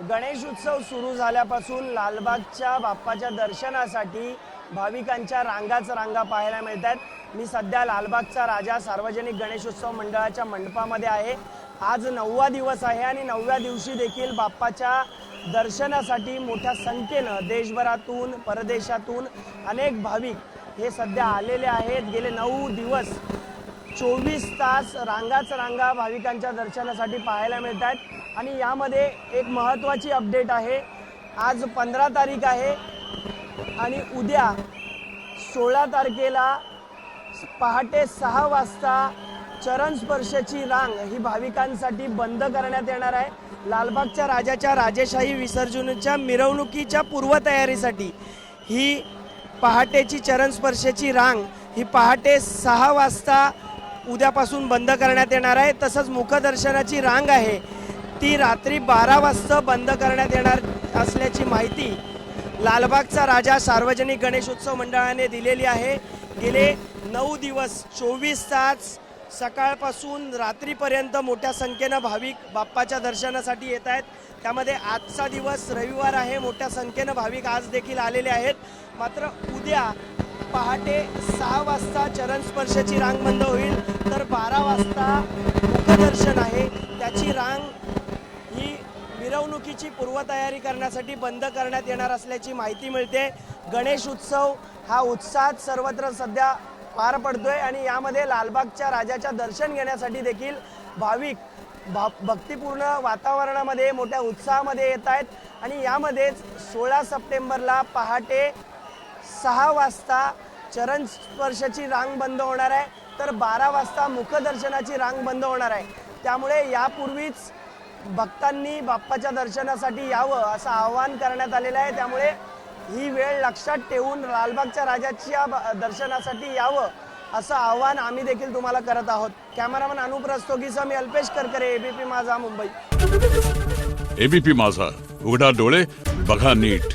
गणेश उत्सव सुरू झाल्यापासून लालबागच्या बाप्पाच्या दर्शनासाठी भाविकांच्या रांगाच रांगा पाहायला मिळतात। मी सध्या लालबागचा राजा सार्वजनिक गणेश उत्सव मंडळाच्या मंडपामध्ये आहे। आज 9वा दिवस आहे आणि 9व्या दिवशी देखील बाप्पाच्या दर्शनासाठी मोठ्या संख्येने देशभरातून परदेशातून अनेक भाविक हे सध्या आलेले आहेत। गेले 9 दिवस 24 तास रांगाच रांगा भाविकांच्या दर्शनासाठी पाहायला मिळतात। आणि यामध्ये एक महत्त्वाची अपडेट आहे। आज 15 तारीख आहे आणि उद्या 16 तारखेला पहाटे 6 वाजता चरण स्पर्शची रांग ही भाविकांसाठी बंद करण्यात येणार आहे। लालबागच्या राजाच्या राजेशाही विसर्जनाच्या मिरवणुकीच्या पूर्वतयारीसाठी ही पहाटेची चरण स्पर्शची रांग ही पहाटे 6 वाजता उद्यापासून बंद करण्यात येणार आहे। तसंच मुखदर्शनाची रांग आहे ती रात्री 12 वाजता बंद करण्यात येणार असल्याची माहिती लालबागचा राजा सार्वजनिक गणेश उत्सव मंडळाने दिलेली आहे। गेले 9 दिवस 24 तास सकाळपासून रात्रीपर्यंत मोठ्या संख्येने भाविक बाप्पाच्या दर्शनासाठी येत आहेत। त्यामध्ये आजचा दिवस रविवार आहे, मोठ्या संख्येने भाविक आज देखील आलेले आहेत। मात्र उद्या पहाटे 6 वाजता चरण स्पर्शची रांग बंद होईल, तर 12 वाजता मुखदर्शन आहे त्याची रांग ही मिरवणुकीची पूर्वतयारी करण्यासाठी बंद करण्यात येणार असल्याची माहिती मिळते। गणेश उत्सव हा उत्साहात सर्वत्र सध्या पार पडतोय आणि यामध्ये लालबागच्या राजाच्या दर्शन घेण्यासाठी देखील भाविक भक्तिपूर्ण वातावरणामध्ये मोठ्या उत्साहामध्ये येत आहेत। आणि यामध्येच 16 सप्टेंबरला पहाटे 6 वाजता चरण स्पर्शाची रांग बंद होणार आहे, तर 12 वाजता मुखदर्शनाची रांग बंद होणार आहे। त्यामुळे यापूर्वीच भक्तांनी बाप्पाच्या दर्शनासाठी यावं असं आवाहन करण्यात आलेलं आहे। त्यामुळे ही वेळ लक्षात ठेवून लालबागच्या राजाच्या दर्शनासाठी यावं असं आवाहन आम्ही देखील तुम्हाला करत आहोत। कॅमेरामन अनुप रस्तोगीसह मी अल्पेश करकरे, एबीपी माझा, मुंबई। एबीपी माझा, उघडा डोळे बघा नीट।